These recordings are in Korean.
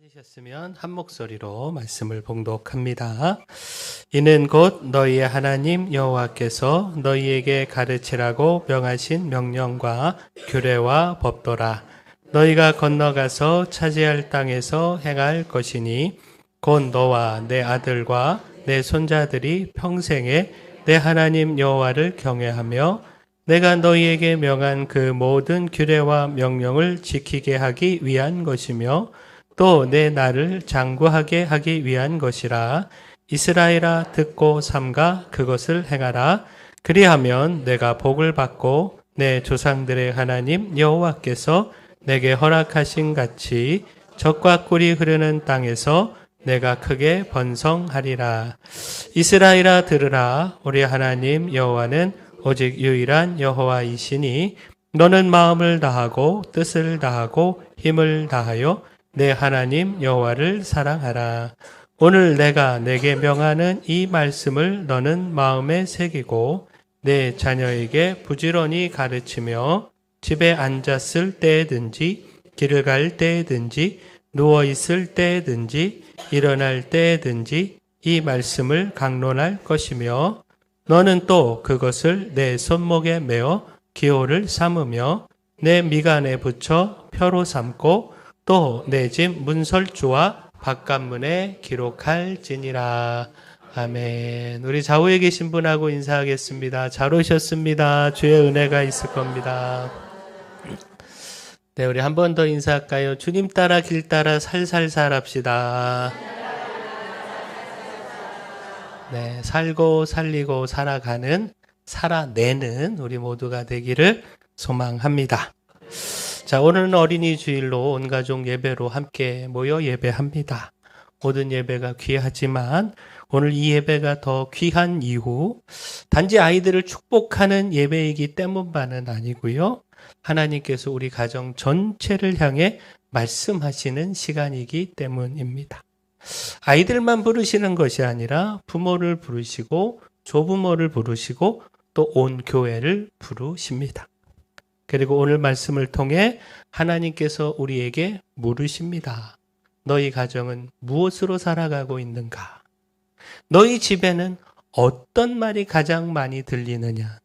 찾으셨으면 한 목소리로 말씀을 봉독합니다. 이는 곧 너희의 하나님 여호와께서 너희에게 가르치라고 명하신 명령과 규례와 법도라. 너희가 건너가서 차지할 땅에서 행할 것이니 곧 너와 내 아들과 내 손자들이 평생에 내 하나님 여호와를 경외하며 내가 너희에게 명한 그 모든 규례와 명령을 지키게 하기 위한 것이며 또 내 나를 장구하게 하기 위한 것이라. 이스라엘아 듣고 삼가 그것을 행하라. 그리하면 내가 복을 받고 내 조상들의 하나님 여호와께서 내게 허락하신 같이 젖과 꿀이 흐르는 땅에서 내가 크게 번성하리라. 이스라엘아 들으라. 우리 하나님 여호와는 오직 유일한 여호와이시니 너는 마음을 다하고 뜻을 다하고 힘을 다하여 내 하나님 여호와를 사랑하라. 오늘 내가 내게 명하는 이 말씀을 너는 마음에 새기고 내 자녀에게 부지런히 가르치며 집에 앉았을 때든지 길을 갈 때든지 누워 있을 때든지 일어날 때든지 이 말씀을 강론할 것이며 너는 또 그것을 내 손목에 메어 기호를 삼으며 내 미간에 붙여 표로 삼고 또 내 집 문설주와 바깥문에 기록할지니라. 아멘. 우리 좌우에 계신 분하고 인사하겠습니다. 잘 오셨습니다. 주의 은혜가 있을 겁니다. 네, 우리 한 번 더 인사할까요? 주님 따라 길 따라 살살살 합시다. 네, 살고 살리고 살아가는 살아내는 우리 모두가 되기를 소망합니다. 자, 오늘은 어린이 주일로 온 가족 예배로 함께 모여 예배합니다. 모든 예배가 귀하지만 오늘 이 예배가 더 귀한 이유, 단지 아이들을 축복하는 예배이기 때문만은 아니고요. 하나님께서 우리 가정 전체를 향해 말씀하시는 시간이기 때문입니다. 아이들만 부르시는 것이 아니라 부모를 부르시고 조부모를 부르시고 또 온 교회를 부르십니다. 그리고 오늘 말씀을 통해 하나님께서 우리에게 물으십니다. 너희 가정은 무엇으로 살아가고 있는가? 너희 집에는 어떤 말이 가장 많이 들리느냐?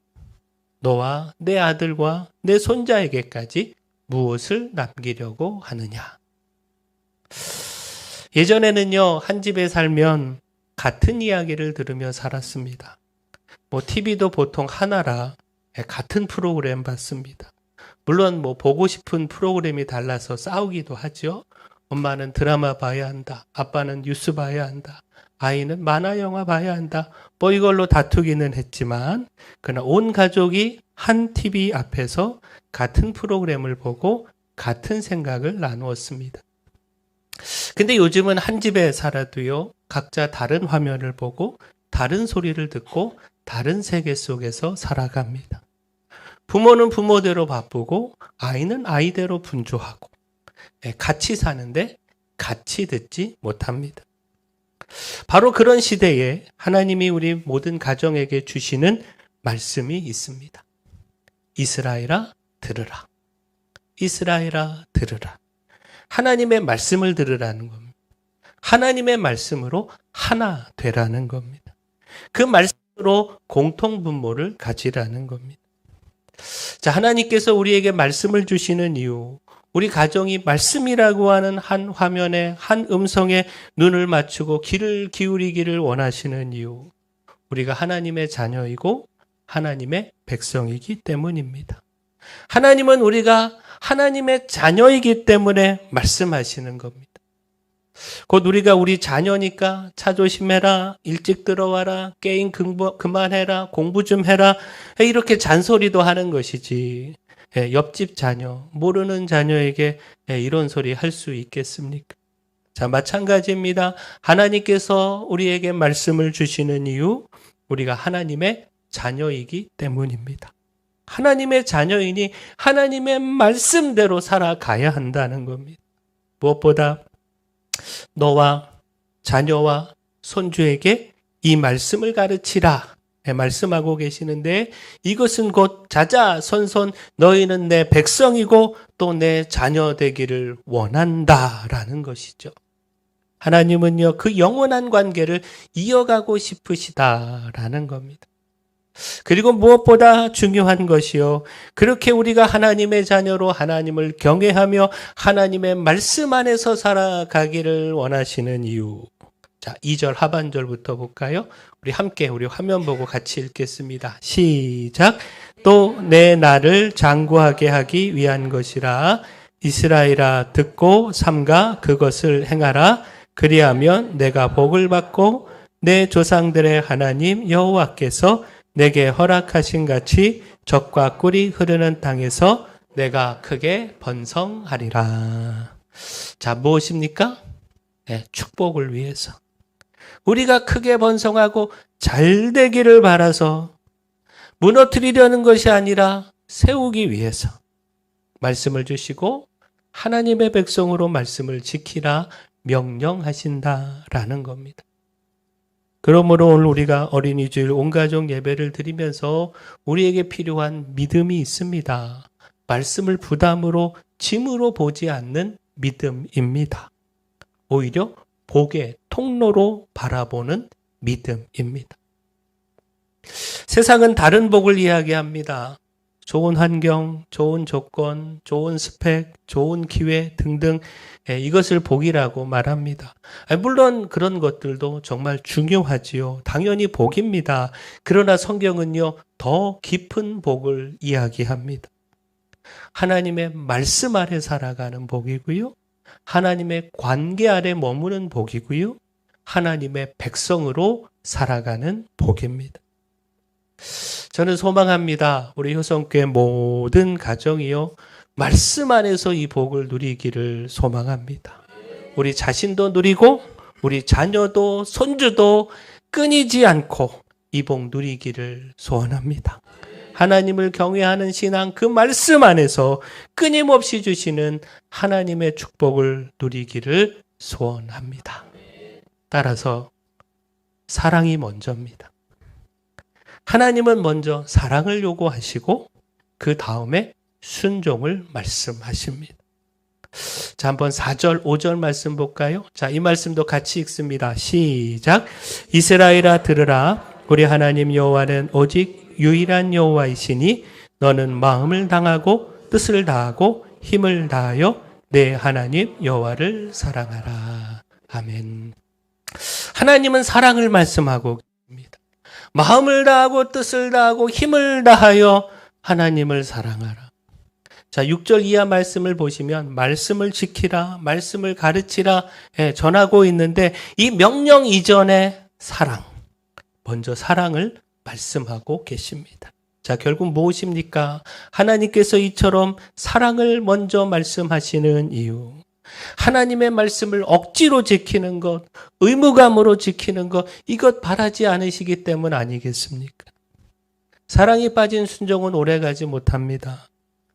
너와 내 아들과 내 손자에게까지 무엇을 남기려고 하느냐? 예전에는요, 한 집에 살면 같은 이야기를 들으며 살았습니다. TV도 보통 하나라 같은 프로그램 봤습니다. 물론 보고 싶은 프로그램이 달라서 싸우기도 하죠. 엄마는 드라마 봐야 한다. 아빠는 뉴스 봐야 한다. 아이는 만화 영화 봐야 한다. 이걸로 다투기는 했지만 그러나 온 가족이 한 TV 앞에서 같은 프로그램을 보고 같은 생각을 나누었습니다. 근데 요즘은 한 집에 살아도요, 각자 다른 화면을 보고 다른 소리를 듣고 다른 세계 속에서 살아갑니다. 부모는 부모대로 바쁘고 아이는 아이대로 분주하고 같이 사는데 같이 듣지 못합니다. 바로 그런 시대에 하나님이 우리 모든 가정에게 주시는 말씀이 있습니다. 이스라엘아 들으라. 이스라엘아 들으라. 하나님의 말씀을 들으라는 겁니다. 하나님의 말씀으로 하나 되라는 겁니다. 그 말씀으로 공통분모를 가지라는 겁니다. 자, 하나님께서 우리에게 말씀을 주시는 이유, 우리 가정이 말씀이라고 하는 한 화면에 한 음성에 눈을 맞추고 귀를 기울이기를 원하시는 이유, 우리가 하나님의 자녀이고 하나님의 백성이기 때문입니다. 하나님은 우리가 하나님의 자녀이기 때문에 말씀하시는 겁니다. 곧 우리가 우리 자녀니까 차 조심해라, 일찍 들어와라, 게임 그만해라, 공부 좀 해라, 이렇게 잔소리도 하는 것이지, 옆집 자녀, 모르는 자녀에게 이런 소리 할 수 있겠습니까? 자, 마찬가지입니다. 하나님께서 우리에게 말씀을 주시는 이유, 우리가 하나님의 자녀이기 때문입니다. 하나님의 자녀이니 하나님의 말씀대로 살아가야 한다는 겁니다. 무엇보다 너와 자녀와 손주에게 이 말씀을 가르치라 말씀하고 계시는데, 이것은 곧 자자손손 너희는 내 백성이고 또 내 자녀 되기를 원한다라는 것이죠. 하나님은요, 그 영원한 관계를 이어가고 싶으시다라는 겁니다. 그리고 무엇보다 중요한 것이요, 그렇게 우리가 하나님의 자녀로 하나님을 경외하며 하나님의 말씀 안에서 살아가기를 원하시는 이유. 자, 2절 하반절부터 볼까요? 우리 화면 보고 같이 읽겠습니다. 시작. 또 내 나를 장구하게 하기 위한 것이라. 이스라엘아, 듣고 삼가 그것을 행하라. 그리하면 내가 복을 받고 내 조상들의 하나님 여호와께서 내게 허락하신 같이 젖과 꿀이 흐르는 땅에서 내가 크게 번성하리라. 자, 무엇입니까? 네, 축복을 위해서. 우리가 크게 번성하고 잘 되기를 바라서 무너뜨리려는 것이 아니라 세우기 위해서 말씀을 주시고 하나님의 백성으로 말씀을 지키라 명령하신다라는 겁니다. 그러므로 오늘 우리가 어린이 주일 온 가족 예배를 드리면서 우리에게 필요한 믿음이 있습니다. 말씀을 부담으로 짐으로 보지 않는 믿음입니다. 오히려 복의 통로로 바라보는 믿음입니다. 세상은 다른 복을 이야기합니다. 좋은 환경, 좋은 조건, 좋은 스펙, 좋은 기회 등등 이것을 복이라고 말합니다. 물론 그런 것들도 정말 중요하지요. 당연히 복입니다. 그러나 성경은요, 더 깊은 복을 이야기합니다. 하나님의 말씀 아래 살아가는 복이고요. 하나님의 관계 아래 머무는 복이고요. 하나님의 백성으로 살아가는 복입니다. 저는 소망합니다. 우리 효성교회 모든 가정이요, 말씀 안에서 이 복을 누리기를 소망합니다. 우리 자신도 누리고 우리 자녀도 손주도 끊이지 않고 이 복 누리기를 소원합니다. 하나님을 경외하는 신앙, 그 말씀 안에서 끊임없이 주시는 하나님의 축복을 누리기를 소원합니다. 따라서 사랑이 먼저입니다. 하나님은 먼저 사랑을 요구하시고 그 다음에 순종을 말씀하십니다. 자, 한번 4절, 5절 말씀 볼까요? 자, 이 말씀도 같이 읽습니다. 시작. 이스라엘아, 들으라. 우리 하나님 여호와는 오직 유일한 여호와이시니 너는 마음을 당하고 뜻을 다하고 힘을 다하여 내 하나님 여호와를 사랑하라. 아멘. 하나님은 사랑을 말씀하고 계십니다. 마음을 다하고 뜻을 다하고 힘을 다하여 하나님을 사랑하라. 자, 6절 이하 말씀을 보시면 말씀을 지키라, 말씀을 가르치라 전하고 있는데 이 명령 이전에 사랑, 먼저 사랑을 말씀하고 계십니다. 자, 결국 무엇입니까? 하나님께서 이처럼 사랑을 먼저 말씀하시는 이유. 하나님의 말씀을 억지로 지키는 것, 의무감으로 지키는 것, 이것 바라지 않으시기 때문 아니겠습니까? 사랑이 빠진 순종은 오래가지 못합니다.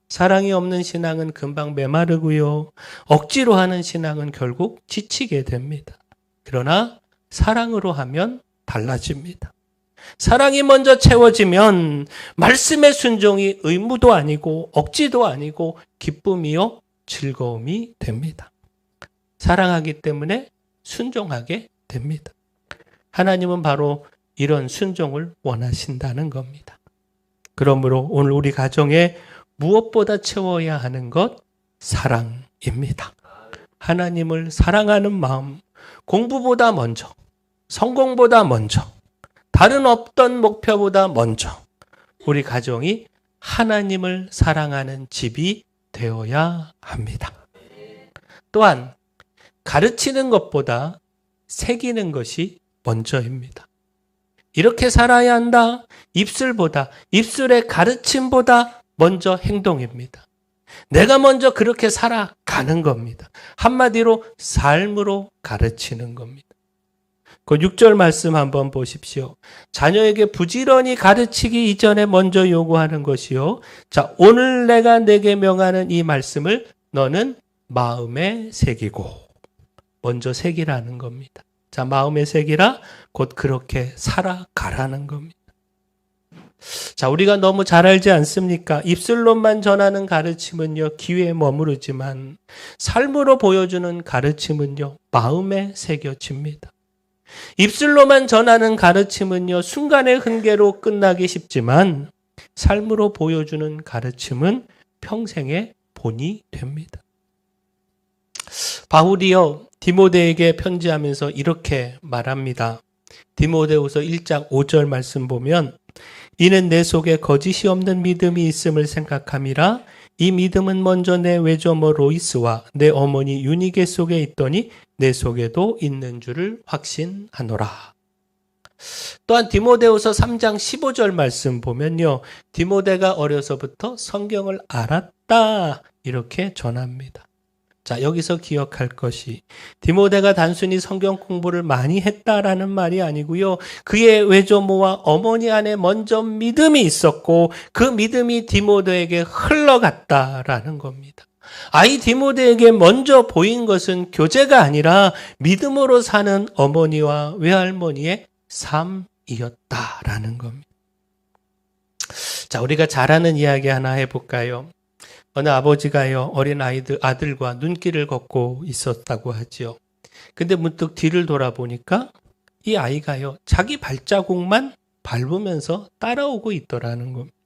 사랑이 없는 신앙은 금방 메마르고요. 억지로 하는 신앙은 결국 지치게 됩니다. 그러나 사랑으로 하면 달라집니다. 사랑이 먼저 채워지면 말씀의 순종이 의무도 아니고 억지도 아니고 기쁨이요 즐거움이 됩니다. 사랑하기 때문에 순종하게 됩니다. 하나님은 바로 이런 순종을 원하신다는 겁니다. 그러므로 오늘 우리 가정에 무엇보다 채워야 하는 것, 사랑입니다. 하나님을 사랑하는 마음, 공부보다 먼저, 성공보다 먼저, 다른 어떤 목표보다 먼저 우리 가정이 하나님을 사랑하는 집이 되어야 합니다. 또한 가르치는 것보다 새기는 것이 먼저입니다. 이렇게 살아야 한다. 입술의 가르침보다 먼저 행동입니다. 내가 먼저 그렇게 살아가는 겁니다. 한마디로 삶으로 가르치는 겁니다. 그 6절 말씀 한번 보십시오. 자녀에게 부지런히 가르치기 이전에 먼저 요구하는 것이요. 자, 오늘 내가 내게 명하는 이 말씀을 너는 마음에 새기고, 먼저 새기라는 겁니다. 자, 마음에 새기라, 곧 그렇게 살아가라는 겁니다. 자, 우리가 너무 잘 알지 않습니까? 입술로만 전하는 가르침은요, 귀에 머무르지만 삶으로 보여주는 가르침은요, 마음에 새겨집니다. 입술로만 전하는 가르침은요, 순간의 훈계로 끝나기 쉽지만 삶으로 보여주는 가르침은 평생의 본이 됩니다. 바울이요, 디모데에게 편지하면서 이렇게 말합니다. 디모데후서 1장 5절 말씀 보면 이는 내 속에 거짓이 없는 믿음이 있음을 생각함이라. 이 믿음은 먼저 내 외조모 로이스와 내 어머니 유니게 속에 있더니 내 속에도 있는 줄을 확신하노라. 또한 디모데후서 3장 15절 말씀 보면요, 디모데가 어려서부터 성경을 알았다 이렇게 전합니다. 자, 여기서 기억할 것이 디모데가 단순히 성경 공부를 많이 했다라는 말이 아니고요. 그의 외조모와 어머니 안에 먼저 믿음이 있었고 그 믿음이 디모데에게 흘러갔다라는 겁니다. 아이 디모데에게 먼저 보인 것은 교제가 아니라 믿음으로 사는 어머니와 외할머니의 삶이었다라는 겁니다. 자, 우리가 잘 아는 이야기 하나 해볼까요? 어느 아버지가요, 어린 아들과 눈길을 걷고 있었다고 하지요. 근데 문득 뒤를 돌아보니까 이 아이가요, 자기 발자국만 밟으면서 따라오고 있더라는 겁니다.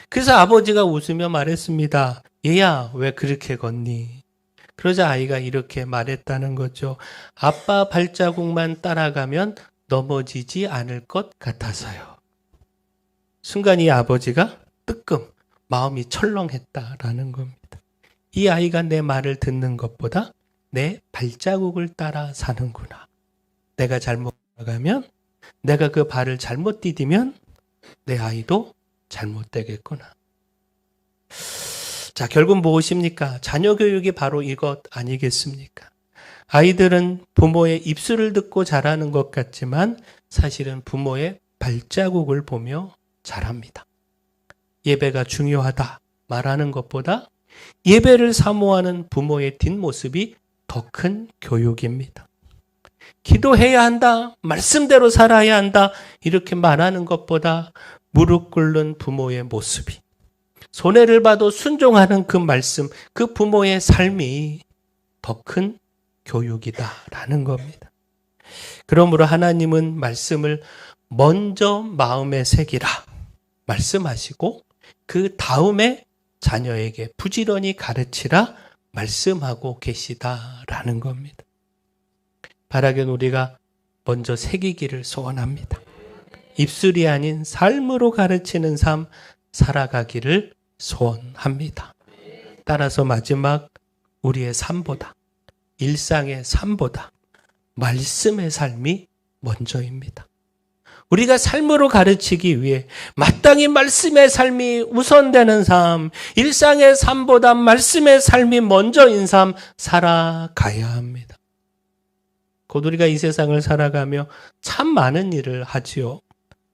그래서 아버지가 웃으며 말했습니다. 얘야, 왜 그렇게 걷니? 그러자 아이가 이렇게 말했다는 거죠. 아빠 발자국만 따라가면 넘어지지 않을 것 같아서요. 순간 이 아버지가 뜨끔 마음이 철렁했다라는 겁니다. 이 아이가 내 말을 듣는 것보다 내 발자국을 따라 사는구나. 내가 잘못 나가면, 내가 그 발을 잘못 디디면 내 아이도 잘못되겠구나. 자, 결국 무엇입니까? 자녀 교육이 바로 이것 아니겠습니까? 아이들은 부모의 입술을 듣고 자라는 것 같지만 사실은 부모의 발자국을 보며 자랍니다. 예배가 중요하다 말하는 것보다 예배를 사모하는 부모의 뒷모습이 더 큰 교육입니다. 기도해야 한다, 말씀대로 살아야 한다 이렇게 말하는 것보다 무릎 꿇는 부모의 모습이, 손해를 봐도 순종하는 그 말씀, 그 부모의 삶이 더 큰 교육이다라는 겁니다. 그러므로 하나님은 말씀을 먼저 마음에 새기라 말씀하시고 그 다음에 자녀에게 부지런히 가르치라 말씀하고 계시다라는 겁니다. 바라긴 우리가 먼저 새기기를 소원합니다. 입술이 아닌 삶으로 가르치는 삶 살아가기를 소원합니다. 따라서 마지막 우리의 삶보다, 일상의 삶보다 말씀의 삶이 먼저입니다. 우리가 삶으로 가르치기 위해 마땅히 말씀의 삶이 우선되는 삶, 일상의 삶보다 말씀의 삶이 먼저인 삶 살아가야 합니다. 곧 우리가 이 세상을 살아가며 참 많은 일을 하지요.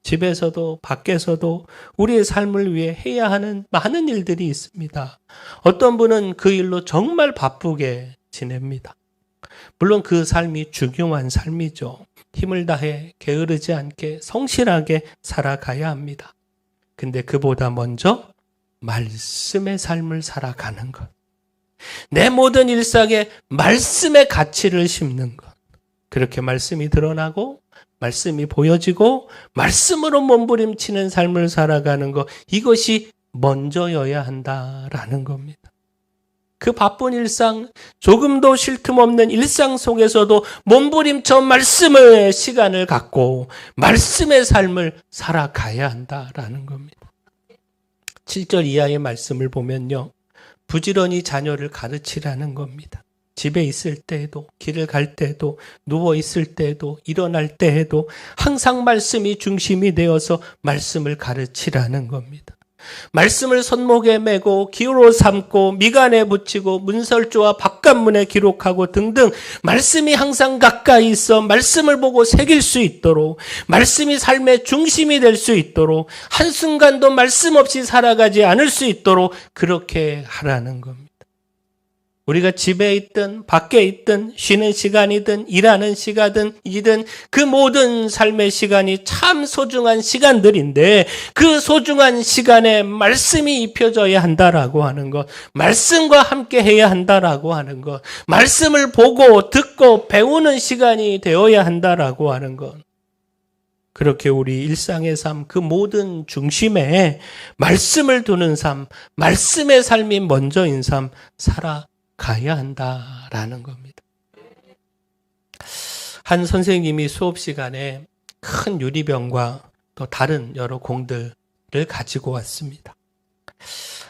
집에서도 밖에서도 우리의 삶을 위해 해야 하는 많은 일들이 있습니다. 어떤 분은 그 일로 정말 바쁘게 지냅니다. 물론 그 삶이 중요한 삶이죠. 힘을 다해 게으르지 않게 성실하게 살아가야 합니다. 근데 그보다 먼저 말씀의 삶을 살아가는 것. 내 모든 일상에 말씀의 가치를 심는 것. 그렇게 말씀이 드러나고 말씀이 보여지고 말씀으로 몸부림치는 삶을 살아가는 것. 이것이 먼저여야 한다라는 겁니다. 그 바쁜 일상, 조금도 쉴 틈 없는 일상 속에서도 몸부림쳐 말씀의 시간을 갖고 말씀의 삶을 살아가야 한다라는 겁니다. 7절 이하의 말씀을 보면요, 부지런히 자녀를 가르치라는 겁니다. 집에 있을 때에도, 길을 갈 때에도, 누워 있을 때에도, 일어날 때에도 항상 말씀이 중심이 되어서 말씀을 가르치라는 겁니다. 말씀을 손목에 메고 기호로 삼고 미간에 붙이고 문설주와 바깥문에 기록하고 등등 말씀이 항상 가까이 있어 말씀을 보고 새길 수 있도록, 말씀이 삶의 중심이 될 수 있도록, 한순간도 말씀 없이 살아가지 않을 수 있도록 그렇게 하라는 겁니다. 우리가 집에 있든 밖에 있든 쉬는 시간이든 일하는 시간이든 그 모든 삶의 시간이 참 소중한 시간들인데 그 소중한 시간에 말씀이 입혀져야 한다라고 하는 것, 말씀과 함께 해야 한다라고 하는 것, 말씀을 보고 듣고 배우는 시간이 되어야 한다라고 하는 것. 그렇게 우리 일상의 삶, 그 모든 중심에 말씀을 두는 삶, 말씀의 삶이 먼저인 삶 살아가야 한다라는 겁니다. 한 선생님이 수업 시간에 큰 유리병과 또 다른 여러 공들을 가지고 왔습니다.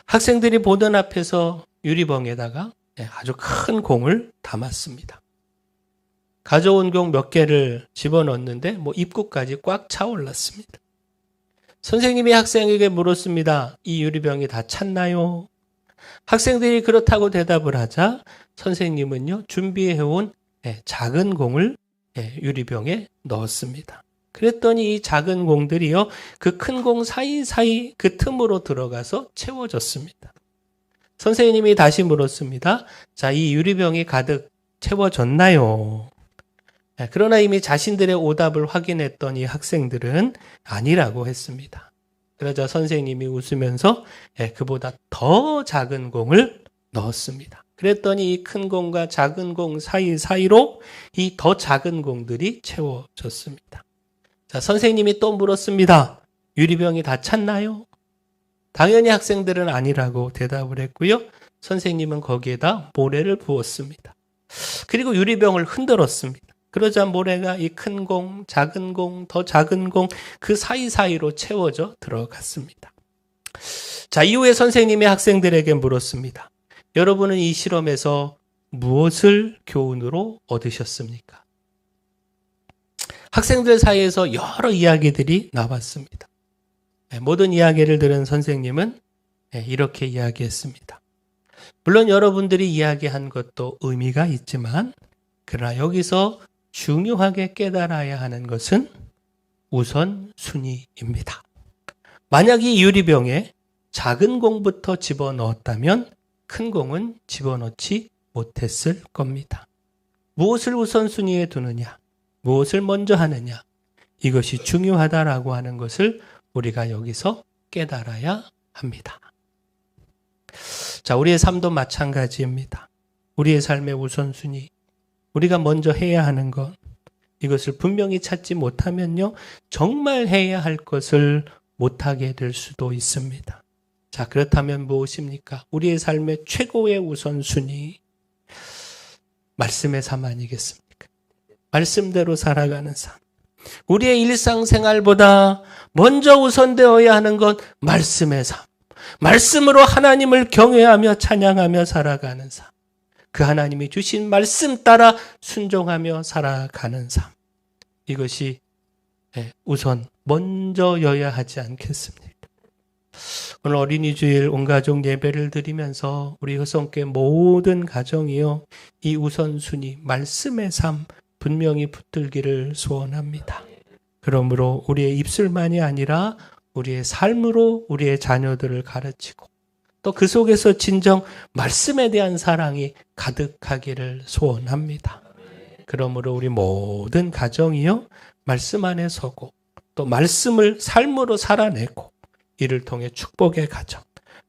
학생들이 보던 앞에서 유리병에다가 아주 큰 공을 담았습니다. 가져온 공 몇 개를 집어넣었는데 입구까지 꽉 차 올랐습니다. 선생님이 학생에게 물었습니다. 이 유리병이 다 찼나요? 학생들이 그렇다고 대답을 하자 선생님은요, 준비해온 작은 공을 유리병에 넣었습니다. 그랬더니 이 작은 공들이요, 그 큰 공 사이사이 그 틈으로 들어가서 채워졌습니다. 선생님이 다시 물었습니다. 자, 이 유리병이 가득 채워졌나요? 그러나 이미 자신들의 오답을 확인했던 이 학생들은 아니라고 했습니다. 그러자 선생님이 웃으면서 그보다 더 작은 공을 넣었습니다. 그랬더니 이 큰 공과 작은 공 사이사이로 이 더 작은 공들이 채워졌습니다. 자, 선생님이 또 물었습니다. 유리병이 다 찼나요? 당연히 학생들은 아니라고 대답을 했고요. 선생님은 거기에다 모래를 부었습니다. 그리고 유리병을 흔들었습니다. 그러자 모래가 이 큰 공, 작은 공, 더 작은 공 그 사이사이로 채워져 들어갔습니다. 자, 이후에 선생님이 학생들에게 물었습니다. 여러분은 이 실험에서 무엇을 교훈으로 얻으셨습니까? 학생들 사이에서 여러 이야기들이 나왔습니다. 모든 이야기를 들은 선생님은 이렇게 이야기했습니다. 물론 여러분들이 이야기한 것도 의미가 있지만 그러나 여기서 중요하게 깨달아야 하는 것은 우선순위입니다. 만약 이 유리병에 작은 공부터 집어넣었다면 큰 공은 집어넣지 못했을 겁니다. 무엇을 우선순위에 두느냐, 무엇을 먼저 하느냐, 이것이 중요하다라고 하는 것을 우리가 여기서 깨달아야 합니다. 자, 우리의 삶도 마찬가지입니다. 우리의 삶의 우선순위, 우리가 먼저 해야 하는 것, 이것을 분명히 찾지 못하면요, 정말 해야 할 것을 못하게 될 수도 있습니다. 자, 그렇다면 무엇입니까? 우리의 삶의 최고의 우선순위, 말씀의 삶 아니겠습니까? 말씀대로 살아가는 삶. 우리의 일상생활보다 먼저 우선되어야 하는 것, 말씀의 삶. 말씀으로 하나님을 경외하며 찬양하며 살아가는 삶. 그 하나님이 주신 말씀 따라 순종하며 살아가는 삶. 이것이 우선 먼저여야 하지 않겠습니까? 오늘 어린이 주일 온 가족 예배를 드리면서 우리 효성교회 모든 가정이요, 이 우선순위 말씀의 삶 분명히 붙들기를 소원합니다. 그러므로 우리의 입술만이 아니라 우리의 삶으로 우리의 자녀들을 가르치고 또 그 속에서 진정 말씀에 대한 사랑이 가득하기를 소원합니다. 그러므로 우리 모든 가정이요, 말씀 안에 서고 또 말씀을 삶으로 살아내고 이를 통해 축복의 가정,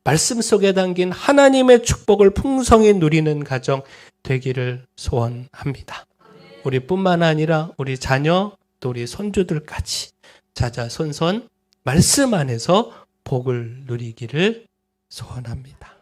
말씀 속에 담긴 하나님의 축복을 풍성히 누리는 가정 되기를 소원합니다. 우리뿐만 아니라 우리 자녀 또 우리 손주들까지 자자손손 말씀 안에서 복을 누리기를 소원합니다.